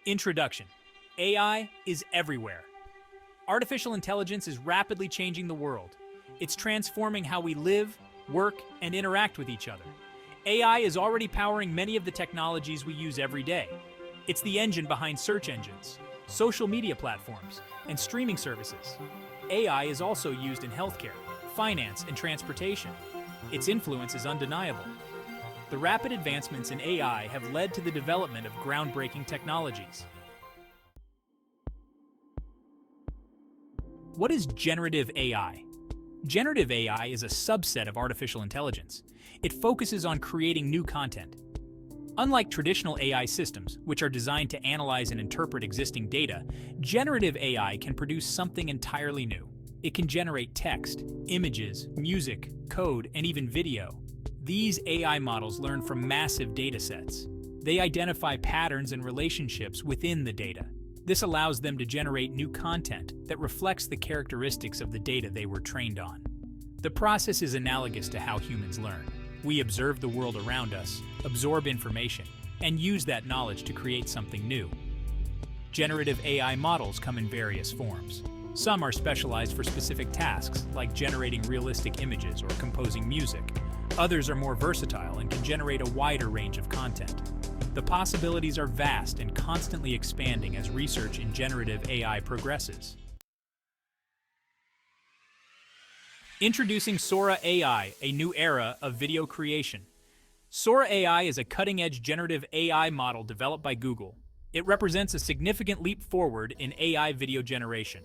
Introduction. AI is everywhere. Artificial intelligence is rapidly changing the world. It's transforming how we live, work, and interact with each other. AI is already powering many of the technologies we use every day. It's the engine behind search engines, social media platforms, and streaming services. AI is also used in healthcare, finance, and transportation. Its influence is undeniable. The rapid advancements in AI have led to the development of groundbreaking technologies. What is generative AI? Generative AI is a subset of artificial intelligence. It focuses on creating new content. Unlike traditional AI systems, which are designed to analyze and interpret existing data, generative AI can produce something entirely new. It can generate text, images, music, code, and even video. These AI models learn from massive datasets. They identify patterns and relationships within the data. This allows them to generate new content that reflects the characteristics of the data they were trained on. The process is analogous to how humans learn. We observe the world around us, absorb information, and use that knowledge to create something new. Generative AI models come in various forms. Some are specialized for specific tasks, like generating realistic images or composing music. Others are more versatile and can generate a wider range of content. The possibilities are vast and constantly expanding as research in generative AI progresses. Introducing Sora AI, a new era of video creation. Sora AI is a cutting-edge generative AI model developed by Google. It represents a significant leap forward in AI video generation.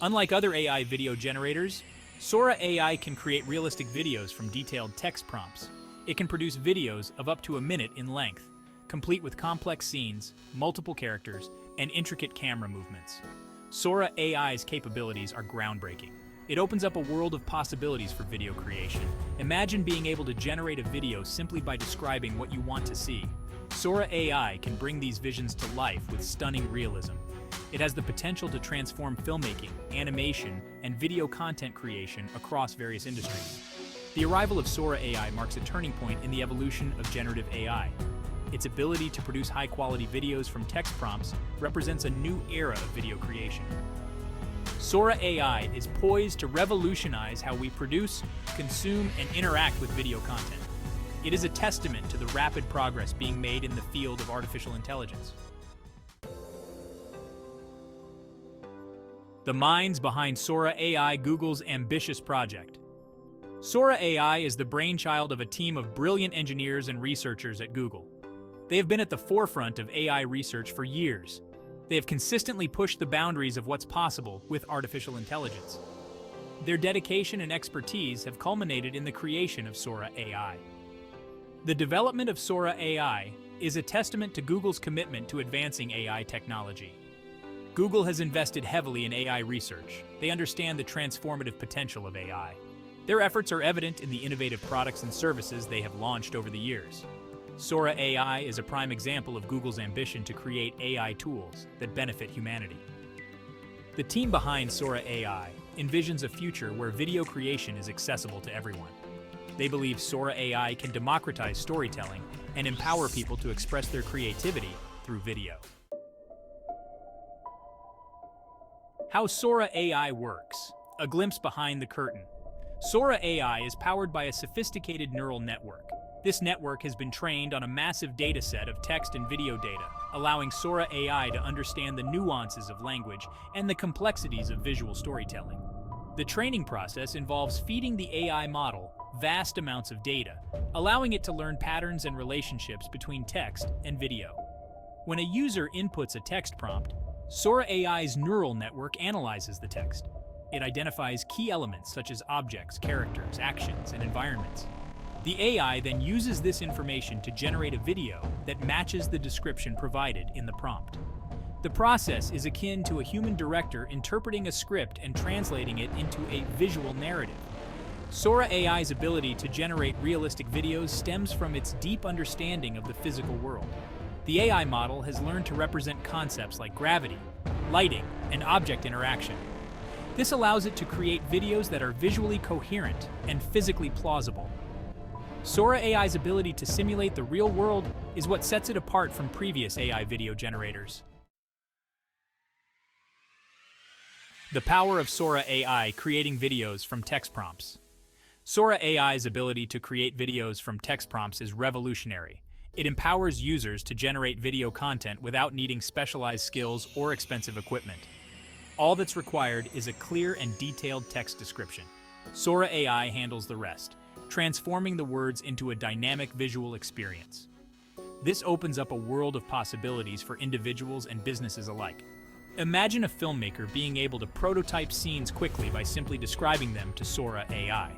Unlike other AI video generators, Sora AI can create realistic videos from detailed text prompts. It can produce videos of up to a minute in length, complete with complex scenes, multiple characters, and intricate camera movements. Sora AI's capabilities are groundbreaking. It opens up a world of possibilities for video creation. Imagine being able to generate a video simply by describing what you want to see. Sora AI can bring these visions to life with stunning realism. It has the potential to transform filmmaking, animation, and video content creation across various industries. The arrival of Sora AI marks a turning point in the evolution of generative AI. Its ability to produce high-quality videos from text prompts represents a new era of video creation. Sora AI is poised to revolutionize how we produce, consume, and interact with video content. It is a testament to the rapid progress being made in the field of artificial intelligence. The minds behind Sora AI, Google's ambitious project. Sora AI is the brainchild of a team of brilliant engineers and researchers at Google. They have been at the forefront of AI research for years. They have consistently pushed the boundaries of what's possible with artificial intelligence. Their dedication and expertise have culminated in the creation of Sora AI. The development of Sora AI is a testament to Google's commitment to advancing AI technology. Google has invested heavily in AI research. They understand the transformative potential of AI. Their efforts are evident in the innovative products and services they have launched over the years. Sora AI is a prime example of Google's ambition to create AI tools that benefit humanity. The team behind Sora AI envisions a future where video creation is accessible to everyone. They believe Sora AI can democratize storytelling and empower people to express their creativity through video. How Sora AI works. A glimpse behind the curtain. Sora AI is powered by a sophisticated neural network. This network has been trained on a massive dataset of text and video data, allowing Sora AI to understand the nuances of language and the complexities of visual storytelling. The training process involves feeding the AI model vast amounts of data, allowing it to learn patterns and relationships between text and video. When a user inputs a text prompt, Sora AI's neural network analyzes the text. It identifies key elements such as objects, characters, actions, and environments. The AI then uses this information to generate a video that matches the description provided in the prompt. The process is akin to a human director interpreting a script and translating it into a visual narrative. Sora AI's ability to generate realistic videos stems from its deep understanding of the physical world. The AI model has learned to represent concepts like gravity, lighting, and object interaction. This allows it to create videos that are visually coherent and physically plausible. Sora AI's ability to simulate the real world is what sets it apart from previous AI video generators. The power of Sora AI creating videos from text prompts. Sora AI's ability to create videos from text prompts is revolutionary. It empowers users to generate video content without needing specialized skills or expensive equipment. All that's required is a clear and detailed text description. Sora AI handles the rest, transforming the words into a dynamic visual experience. This opens up a world of possibilities for individuals and businesses alike. Imagine a filmmaker being able to prototype scenes quickly by simply describing them to Sora AI.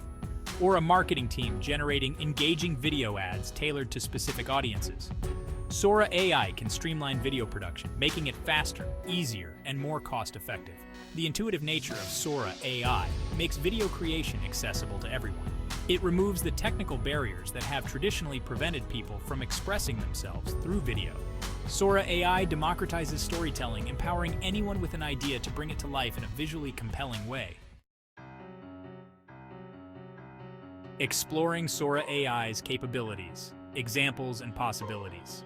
Or a marketing team generating engaging video ads tailored to specific audiences. Sora AI can streamline video production, making it faster, easier, and more cost-effective. The intuitive nature of Sora AI makes video creation accessible to everyone. It removes the technical barriers that have traditionally prevented people from expressing themselves through video. Sora AI democratizes storytelling, empowering anyone with an idea to bring it to life in a visually compelling way. Exploring Sora AI's capabilities, examples, and possibilities.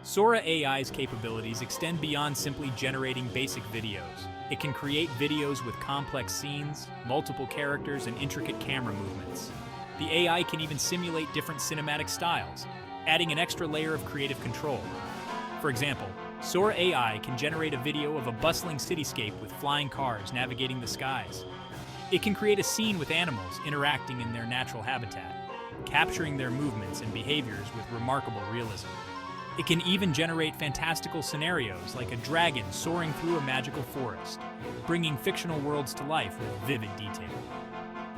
Sora AI's capabilities extend beyond simply generating basic videos. It can create videos with complex scenes, multiple characters, and intricate camera movements. The AI can even simulate different cinematic styles, adding an extra layer of creative control. For example, Sora AI can generate a video of a bustling cityscape with flying cars navigating the skies. It can create a scene with animals interacting in their natural habitat, capturing their movements and behaviors with remarkable realism. It can even generate fantastical scenarios like a dragon soaring through a magical forest, bringing fictional worlds to life with vivid detail.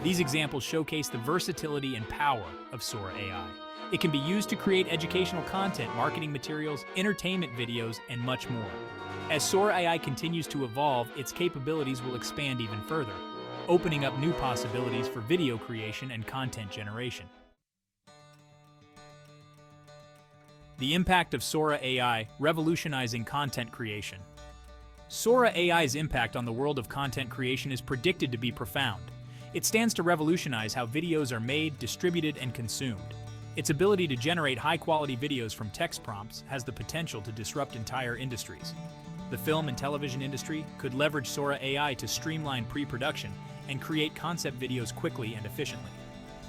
These examples showcase the versatility and power of Sora AI. It can be used to create educational content, marketing materials, entertainment videos, and much more. As Sora AI continues to evolve, its capabilities will expand even further, opening up new possibilities for video creation and content generation. The impact of Sora AI, revolutionizing content creation. Sora AI's impact on the world of content creation is predicted to be profound. It stands to revolutionize how videos are made, distributed, and consumed. Its ability to generate high-quality videos from text prompts has the potential to disrupt entire industries. The film and television industry could leverage Sora AI to streamline pre-production and create concept videos quickly and efficiently.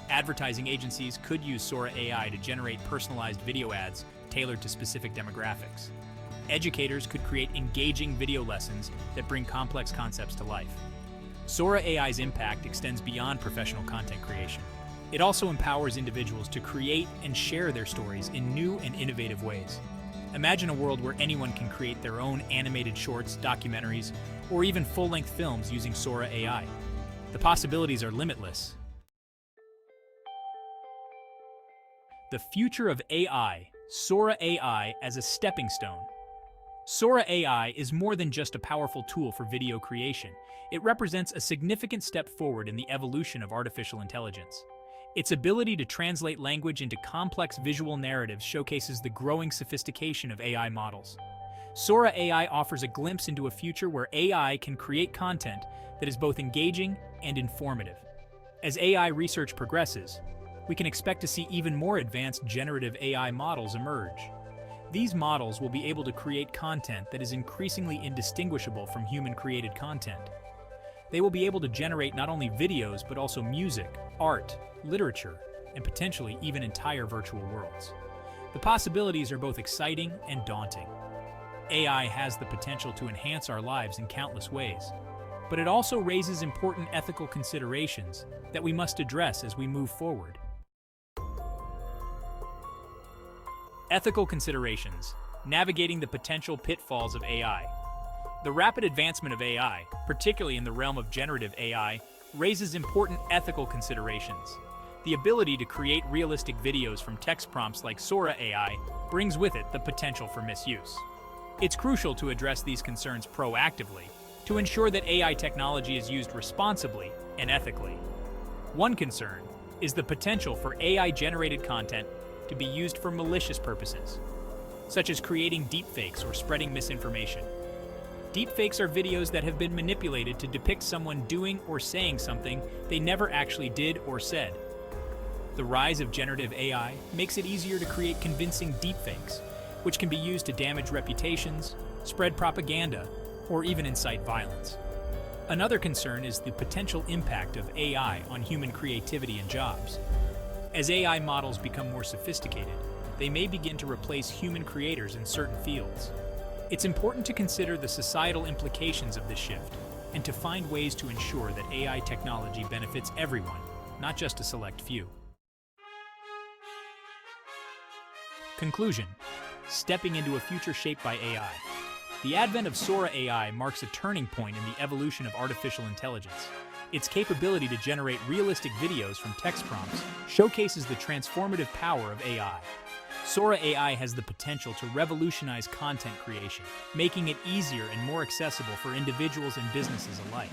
Advertising agencies could use Sora AI to generate personalized video ads tailored to specific demographics. Educators could create engaging video lessons that bring complex concepts to life. Sora AI's impact extends beyond professional content creation. It also empowers individuals to create and share their stories in new and innovative ways. Imagine a world where anyone can create their own animated shorts, documentaries, or even full-length films using Sora AI. The possibilities are limitless. The future of AI, Sora AI as a stepping stone. Sora AI is more than just a powerful tool for video creation. It represents a significant step forward in the evolution of artificial intelligence. Its ability to translate language into complex visual narratives showcases the growing sophistication of AI models. Sora AI offers a glimpse into a future where AI can create content that is both engaging and informative. As AI research progresses, we can expect to see even more advanced generative AI models emerge. These models will be able to create content that is increasingly indistinguishable from human-created content. They will be able to generate not only videos, but also music, art, literature, and potentially even entire virtual worlds. The possibilities are both exciting and daunting. AI has the potential to enhance our lives in countless ways, but it also raises important ethical considerations that we must address as we move forward. Ethical considerations: navigating the potential pitfalls of AI. The rapid advancement of AI, particularly in the realm of generative AI, raises important ethical considerations. The ability to create realistic videos from text prompts like Sora AI brings with it the potential for misuse. It's crucial to address these concerns proactively to ensure that AI technology is used responsibly and ethically. One concern is the potential for AI-generated content to be used for malicious purposes, such as creating deepfakes or spreading misinformation. Deepfakes are videos that have been manipulated to depict someone doing or saying something they never actually did or said. The rise of generative AI makes it easier to create convincing deepfakes, which can be used to damage reputations, spread propaganda, or even incite violence. Another concern is the potential impact of AI on human creativity and jobs. As AI models become more sophisticated, they may begin to replace human creators in certain fields. It's important to consider the societal implications of this shift and to find ways to ensure that AI technology benefits everyone, not just a select few. Conclusion: stepping into a future shaped by AI. The advent of Sora AI marks a turning point in the evolution of artificial intelligence. Its capability to generate realistic videos from text prompts showcases the transformative power of AI. Sora AI has the potential to revolutionize content creation, making it easier and more accessible for individuals and businesses alike.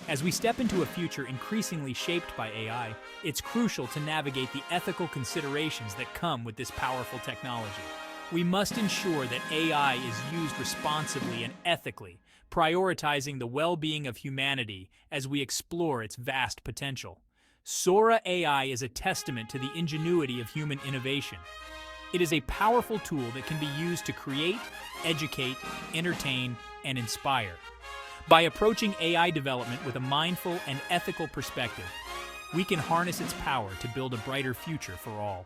As we step into a future increasingly shaped by AI, it's crucial to navigate the ethical considerations that come with this powerful technology. We must ensure that AI is used responsibly and ethically, prioritizing the well-being of humanity as we explore its vast potential. Sora AI is a testament to the ingenuity of human innovation. It is a powerful tool that can be used to create, educate, entertain, and inspire. By approaching AI development with a mindful and ethical perspective, we can harness its power to build a brighter future for all.